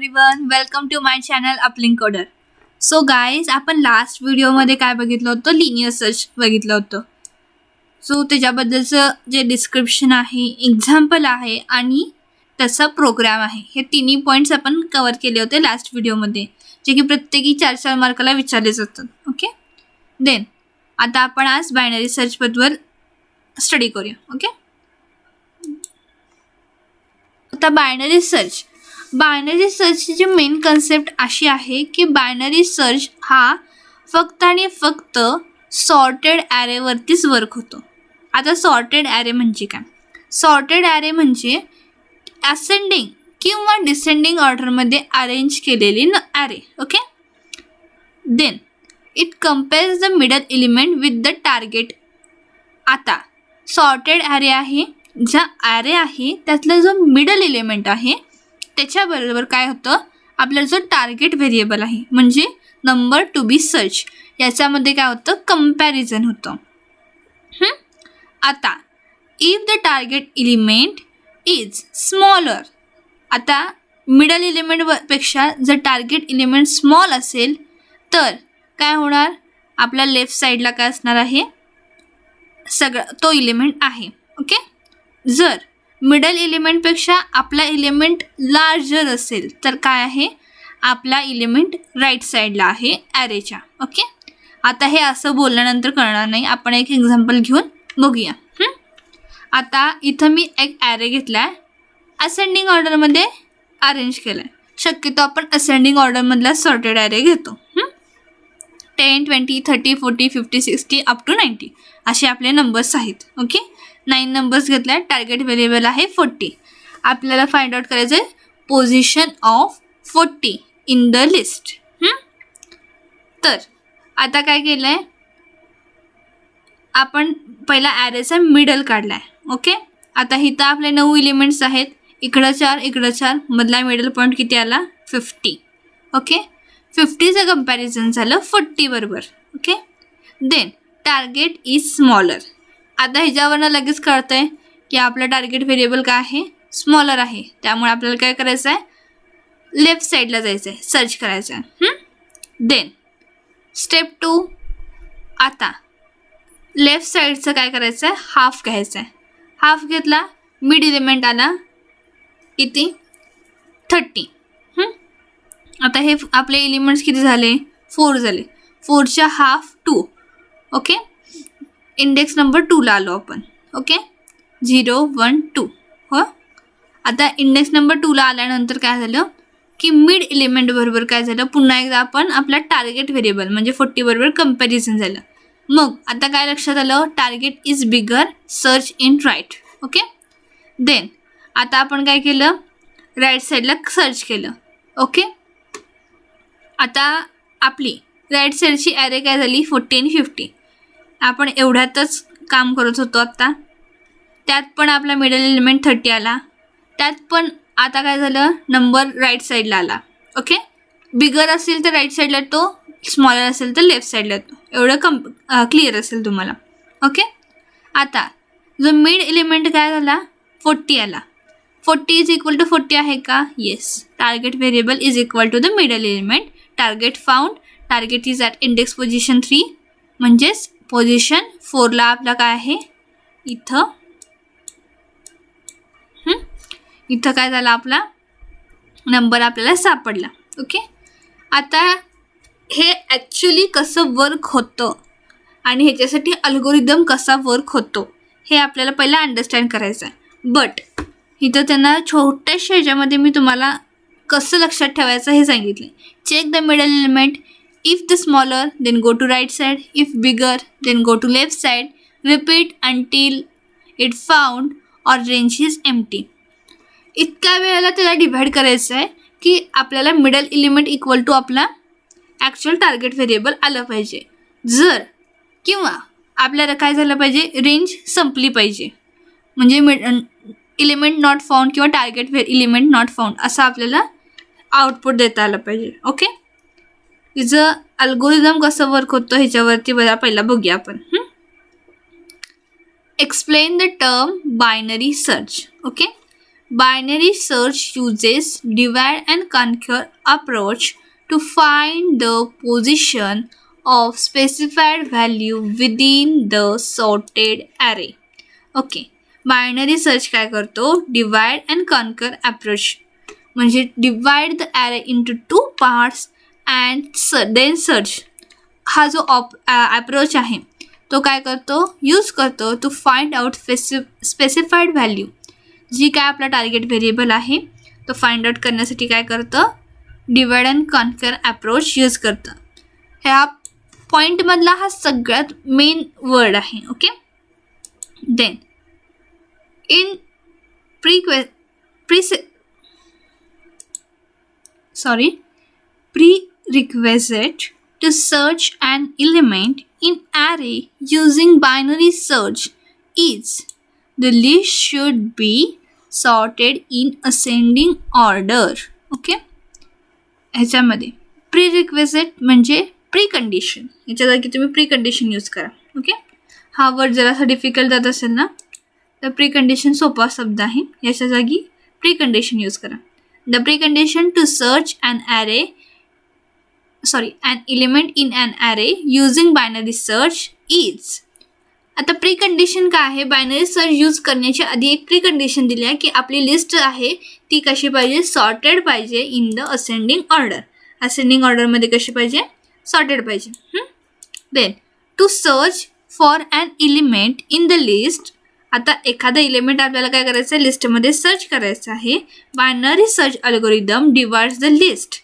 Everyone, welcome to my channel Uplink Coder. So guys, आपण last व्हिडिओमध्ये काय बघितलं होतं, लिनियर सर्च बघितलं होतं. सो त्याच्याबद्दलचं जे डिस्क्रिप्शन आहे, एक्झाम्पल आहे आणि त्याचा प्रोग्राम आहे, हे तिन्ही पॉईंट्स आपण कवर केले होते लास्ट व्हिडिओमध्ये, जे की प्रत्येकी 4-4 मार्काला विचारले जातात. ओके, देन आता आपण आज बायनरी सर्चबद्दल स्टडी करूया. ओके, आता बायनरी सर्चची जी मेन कन्सेप्ट अशी आहे की बायनरी सर्च हा फक्त आणि फक्त सॉर्टेड ॲरेवरतीच वर्क होतो. आता सॉर्टेड ॲरे म्हणजे काय? सॉर्टेड ॲरे म्हणजे असेंडिंग किंवा डिसेंडिंग ऑर्डरमध्ये अरेंज केलेली array. Okay, then it compares the middle element with the target. आता सॉर्टेड ॲरे आहे, ज्या ॲरे आहे त्यातला जो मिडल एलिमेंट आहे त्याच्याबरोबर काय होतं, आपला जो टार्गेट व्हेरिएबल आहे म्हणजे नंबर टू बी सर्च, याच्यामध्ये काय होतं, कंपॅरिझन होतं. आता if the target element is smaller, आता मिडल एलिमेंटपेक्षा जर टार्गेट एलिमेंट स्मॉल असेल तर काय होणार, आपल्या लेफ्ट साईडला काय असणार आहे, सगळं तो एलिमेंट आहे. ओके, जर मिडल एलिमेंटपेक्षा आपला एलिमेंट लार्जर असेल तर काय आहे, आपला एलिमेंट राईट साईडला आहे ॲरेच्या. ओके, आता हे असं बोलल्यानंतर कळणार नाही, आपण एक एक्झाम्पल घेऊन बघूया. आता इथं मी एक ॲरे घेतला आहे, असेंडिंग ऑर्डरमध्ये अरेंज केला आहे. शक्यतो आपण असेंडिंग ऑर्डरमधला सॉर्टेड ॲरे घेतो. 10, 20, 30, 40, 50, 60 अप टू 90 असे आपले नंबर्स आहेत. ओके, 9 नंबर्स घेतले आहेत. टार्गेट व्हेरिएबल आहे 40. आपल्याला फाइंड आउट करायचं आहे position of 40 in the list. तर आता काय केलं आहे, आपण पहिला ॲरेचा मिडल काढला आहे. ओके, आता इथं आपले 9 एलिमेंट्स आहेत, इकडं 4 इकडं 4, मधला मिडल पॉईंट किती आला, 50. ओके, 50चं कंपॅरिझन झालं 40 बरोबर. Okay, then target is smaller. आता ह्याच्यावरनं लगेच कळतं आहे की आपलं टार्गेट व्हेरिएबल काय आहे, स्मॉलर आहे. त्यामुळे आपल्याला काय करायचं आहे, लेफ्ट साईडला जायचं आहे, सर्च करायचं आहे. देन स्टेप 2, आता लेफ्ट साईडचं काय करायचं आहे, हाफ घ्यायचं आहे. हाफ घेतला, मिड एलिमेंट आला किती, 30. आता हे आपले एलिमेंट्स किती झाले, 4 झाले. 4च्या हाफ 2. ओके, इंडेक्स नंबर 2ला आलो आपण. ओके, 0, 1, 2. हो, आता इंडेक्स नंबर 2ला आल्यानंतर काय झालं की मिड एलिमेंट बरोबर काय झालं, पुन्हा एकदा आपण आपला टार्गेट व्हेरिएबल म्हणजे 40 बरोबर कंपॅरिझन झालं. मग आता काय लक्षात आलं, target is bigger, search in right. Okay, then आता आपण काय केलं, राईट साईडला सर्च केलं. ओके, आता आपली राईट साईडची ॲरे काय झाली, 40 आणि 50. आपण एवढ्यातच काम करत होतो. आत्ता त्यात पण आपला मिडल एलिमेंट 30 आला, त्यात पण आता काय झालं, नंबर राईट साईडला आला. ओके, बिगर असेल तर राईट साईडला तो, स्मॉलर असेल तर लेफ्ट साईडला तो. एवढं क्लिअर असेल तुम्हाला. ओके, आता जो मिड एलिमेंट काय झाला, 40 आला. 40 इज इक्वल टू 40 आहे का, yes. Target variable is equal to the middle element. Target found, target is at index position 3, म्हणजेच पोझिशन 4ला आपला काय आहे, इथं काय झाला, आपला नंबर आपल्याला सापडला. ओके, आता हे ॲक्च्युली कसं वर्क होतं आणि ह्याच्यासाठी अल्गोरिदम कसा वर्क होतो हे आपल्याला पहिला अंडरस्टँड करायचं आहे. बट इथं त्यांना छोट्याशा ह्याच्यामध्ये मी तुम्हाला कसं लक्षात ठेवायचं हे सांगितलं. Check the middle element, if the smaller then go to right side, if bigger then go to left side, repeat until it found or range is empty. इतक्या वेळेला त्याला डिव्हाइड करायचं आहे की आपल्याला मिडल एलिमेंट इक्वल टू आपला actual target variable आलं पाहिजे. जर किंवा आपल्याला काय झालं पाहिजे, रेंज संपली पाहिजे, म्हणजे एलिमेंट नॉट फाउंड किंवा टार्गेट एलिमेंट नॉट फाउंड असं आपल्याला आउटपुट देता आलं पाहिजे. ओके, तिचं अल्गोरिदम कसं वर्क होतं ह्याच्यावरती पहिला बघूया आपण. Explain the term binary search. Okay, Binary search uses divide and conquer approach to find the position of specified value within the sorted array. Okay, binary search काय करतो? डिवाइड अँड कॉन्कर अप्रोच, म्हणजे divide the array into 2 parts and then search. हा जो approach आहे तो काय करतो? Use करतो to find out specified value, जी काय आपला टार्गेट व्हेरिएबल आहे तो फाइंड आउट करण्यासाठी काय करतं? Divide and conquer approach use करतं. ह्या पॉईंटमधला हा सगळ्यात मेन वर्ड आहे. Okay, then in prerequisite to search an element in array using binary search is the list should be sorted in ascending order. Okay, ह्याच्यामध्ये प्रीरिक्विजिट म्हणजे pre condition, याच्या जागी तुम्ही प्री कंडिशन यूज करा. Okay, हा word जरासा difficult जात असेल ना, तर प्री कंडिशन सोपा शब्द आहे, याच्या जागी प्री कंडिशन यूज करा. The pre condition to search an element in an array using binary search is. आता प्री कंडिशन काय आहे? बायनरी सर्च यूज करण्याच्या आधी एक प्री कंडिशन दिली आहे की आपली लिस्ट आहे ती कशी पाहिजे? सॉर्टेड पाहिजे in the ascending order. Ascending ऑर्डरमध्ये कशी पाहिजे? सॉर्टेड पाहिजे. Then to search for an element in the list. आता एखादा एलिमेंट आपल्याला काय करायचं आहे? लिस्टमध्ये सर्च करायचं आहे. Binary search algorithm divides the list.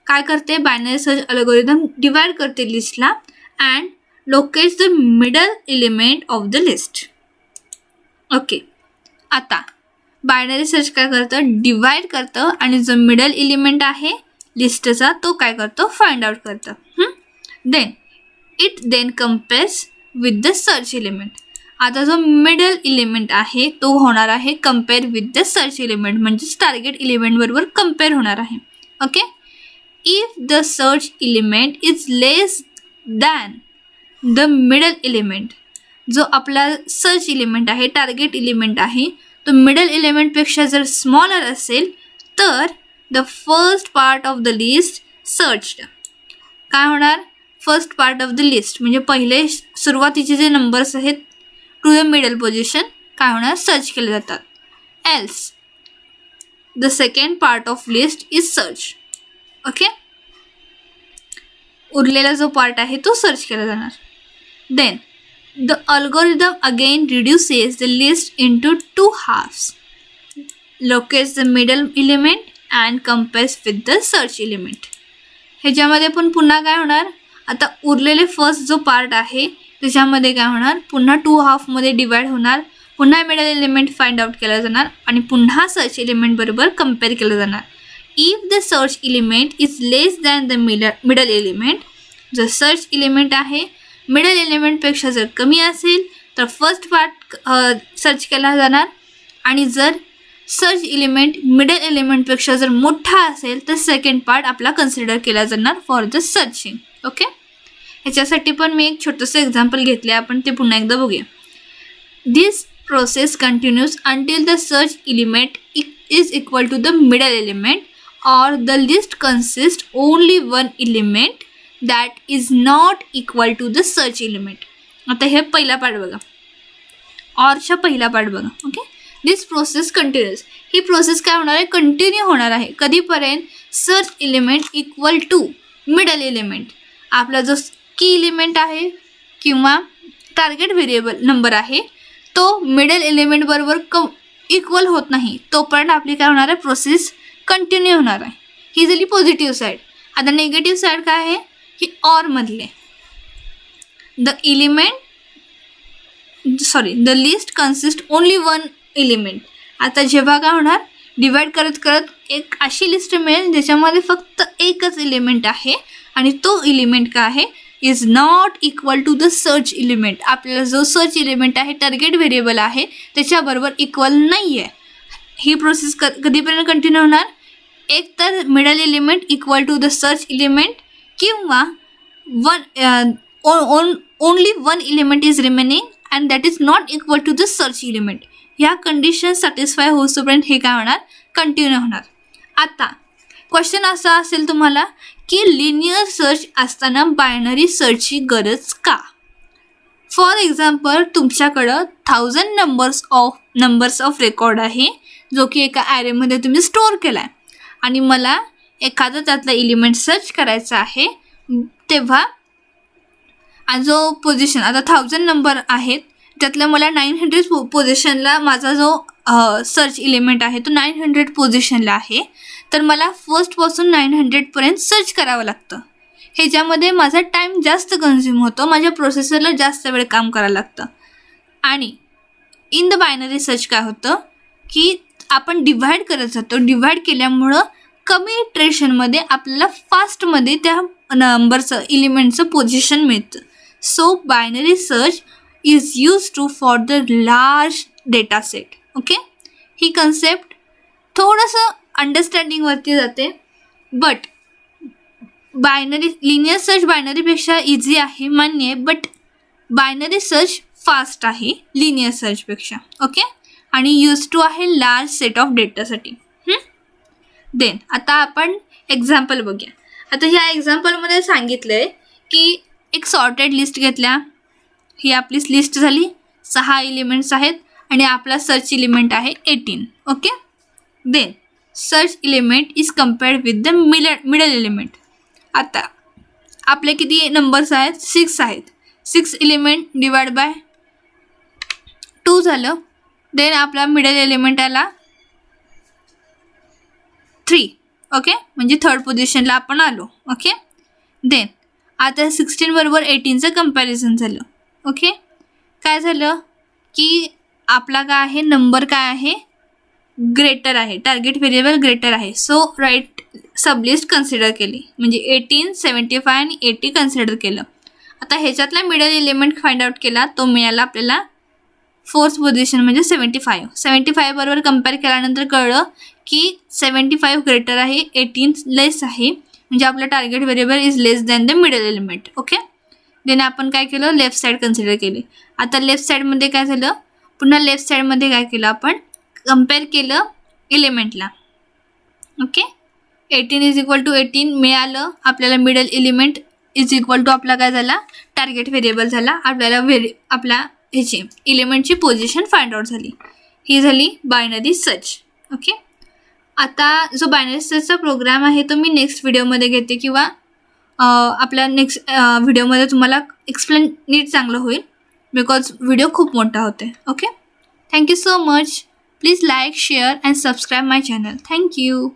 काय करते? बायनरी सर्च अल्गोरिदम डिवाइड करते लिस्टला and locates the middle element of the list. Okay, आता बायनरी सर्च काय करतं? डिवाइड करतं आणि जो मिडल एलिमेंट आहे लिस्टचा तो काय करतो? फाइंड आउट करतं. Then it compares with the search element. आता जो मिडल एलिमेंट आहे तो होणार आहे compare with the search element, म्हणजेच टार्गेट एलिमेंट बरोबर कम्पेअर होणार आहे. Okay, if the search element is less than the middle element, जो आपला सर्च एलिमेंट आहे टार्गेट एलिमेंट आहे तो मिडल एलिमेंटपेक्षा जर स्मॉलर असेल तर the first part of the list searched. काय होणार? First part of the list म्हणजे पहिले सुरुवातीचे जे नंबर्स आहेत टू द मिडल पोझिशन काय होणार? सर्च केले जातात. Else the second part of list is search. Okay, उरलेला जो पार्ट आहे तो सर्च केला जाणार. Then the algorithm again reduces the list into 2 halves, locates the middle element and compares with the search element. ह्याच्यामध्ये पण पुन्हा काय होणार? आता उरलेले फर्स्ट जो पार्ट आहे त्याच्यामध्ये काय होणार? पुन्हा 2 हाफमध्ये डिवाइड होणार, पुन्हा मिडल एलिमेंट फाइंड आउट केला जाणार आणि पुन्हा सर्च एलिमेंट बरोबर कम्पेअर केलं जाणार. If the search element is less than the middle element, जर सर्च एलिमेंट आहे मिडल एलिमेंटपेक्षा जर कमी असेल तर फर्स्ट पार्ट सर्च केला जाणार आणि जर सर्च एलिमेंट मिडल एलिमेंटपेक्षा जर मोठा असेल तर सेकंड पार्ट आपला कन्सिडर केला जाणार फॉर द सर्चिंग. ओके, ह्याच्यासाठी पण मी एक छोटंसं एक्झाम्पल घेतलं आहे, आपण ते पुन्हा एकदा बघूया. This process continues until the search element is equal to the middle element or the list consists only one element that is not equal to the search element. आता हे पहिला पार्ट बघा, ऑरच्या पहिला पार्ट बघा. Okay, this process continuous. ही process काय होणार आहे? कंटिन्यू होणार आहे. कधीपर्यंत? Search element equal to middle element. आपला जो की एलिमेंट आहे किंवा टार्गेट व्हेरिएबल नंबर आहे तो मिडल एलिमेंट बरोबर इक्वल होत नाही तोपर्यंत आपली काय होणार आहे? प्रोसेस कंटिन्यू होणार आहे. ही झाली पॉझिटिव्ह साईड. आता नेगेटिव्ह साईड काय आहे? ही ऑर मधले the list consist only one element. आता जेव्हा काय होणार? डिवाइड करत करत एक अशी लिस्ट मिळेल ज्याच्यामध्ये फक्त एकच एलिमेंट आहे आणि तो एलिमेंट काय आहे? Is not equal to the search element. आपल्याला जो सर्च एलिमेंट आहे टार्गेट व्हेरिएबल आहे त्याच्याबरोबर इक्वल नाही आहे. ही प्रोसेस कधीपर्यंत कंटिन्यू होणार? एक तर middle element equal to the search element किंवा only one element is remaining and that is not equal to the search element. ह्या कंडिशन सॅटिस्फाय होईपर्यंत हे काय होणार, कंटिन्यू होणार. आता क्वेश्चन असा असेल तुम्हाला की लिनियर सर्च असताना बायनरी सर्चची गरज का. फॉर एक्झाम्पल तुमच्याकडं 1000 नंबर्स ऑफ रेकॉर्ड आहे जो की एका ॲरेमध्ये तुम्ही स्टोअर केला आहे आणि मला एखादा त्यातला एलिमेंट सर्च करायचा आहे. तेव्हा जो पोझिशन आता 1000 नंबर आहेत त्यातल्या मला 900 पोझिशनला माझा जो सर्च एलिमेंट आहे तो 900 पोझिशनला आहे. तर मला फर्स्टपासून 900पर्यंत सर्च करावं लागतं. ह्याच्यामध्ये माझा टाईम जास्त कन्झ्युम होतो, माझ्या प्रोसेसरला जास्त वेळ काम करायला लागतं. आणि इन द बायनरी सर्च काय होतं की आपण डिव्हाइड करत जातो. डिव्हाइड केल्यामुळं कमी इटरेशनमध्ये आपल्याला फास्टमध्ये त्या नंबरचं एलिमेंटचं पोझिशन मिळतं. So binary search is use to for the large data set. Okay, ही कन्सेप्ट थोडंसं अंडरस्टँडिंगवरती जाते, बट लिनियर सर्च बायनरीपेक्षा इझी आहे मान्य आहे, बट बायनरी सर्च फास्ट आहे लिनियर सर्चपेक्षा. ओके, आणि यूज टू आहे लार्ज सेट ऑफ डेटासाठी. देन आता आपण एक्झाम्पल बघूया. आता ह्या एक्झाम्पलमध्ये सांगितलं आहे की एक सॉर्टेड लिस्ट घेतल्या. ही आपली लिस्ट झाली, 6 एलिमेंट्स आहेत आणि आपला सर्च एलिमेंट आहे 18. Okay, then search element is compared with the middle element. आता आपले किती नंबर्स आहेत, 6 आहेत. 6 एलिमेंट डिवाइड बाय 2 झालं. देन आपला मिडल एलिमेंट आला 3. ओके, म्हणजे थर्ड पोझिशनला आपण आलो. ओके, देन आता 16 बरोबर 18चं कम्पॅरिझन झालं. ओके, काय झालं की आपला काय आहे, नंबर काय आहे, ग्रेटर आहे, टार्गेट व्हेरिएबल ग्रेटर आहे. सो राईट सबलिस्ट कन्सिडर केली, म्हणजे 18, 75 आणि 80 कन्सिडर केलं. आता ह्याच्यातला मिडल एलिमेंट फाइंड आउट केला, तो मिळाला आपल्याला 4th पोझिशन म्हणजे 75. 75 बरोबर कम्पेअर केल्यानंतर कळलं की 75 ग्रेटर आहे, 18 लेस आहे, म्हणजे आपलं target variable is less than the middle element. Okay, then आपण काय केलं, लेफ्ट साईड कन्सिडर केली. आता लेफ्ट साईडमध्ये काय झालं, पुन्हा लेफ्ट साईडमध्ये काय केलं, आपण कम्पेअर केलं एलिमेंटला. ओके, 18 इज इक्वल टू 18 मिळालं आपल्याला. Middle element is equal to आपला काय झाला, टार्गेट व्हेरिएबल झाला. आपल्याला आपल्या ह्याची एलिमेंटची पोझिशन फाइंड आउट झाली. ही झाली बायनरी सर्च. ओके, आता जो बायनरी सर्चचा प्रोग्राम आहे तो मी नेक्स्ट व्हिडिओमध्ये घेते, किंवा आपल्या नेक्स्ट व्हिडिओमध्ये तुम्हाला एक्सप्लेन नीट चांगलं होईल, बिकॉज व्हिडिओ खूप मोठा होते. Okay, thank you so much. Please like, share and subscribe my channel. Thank you.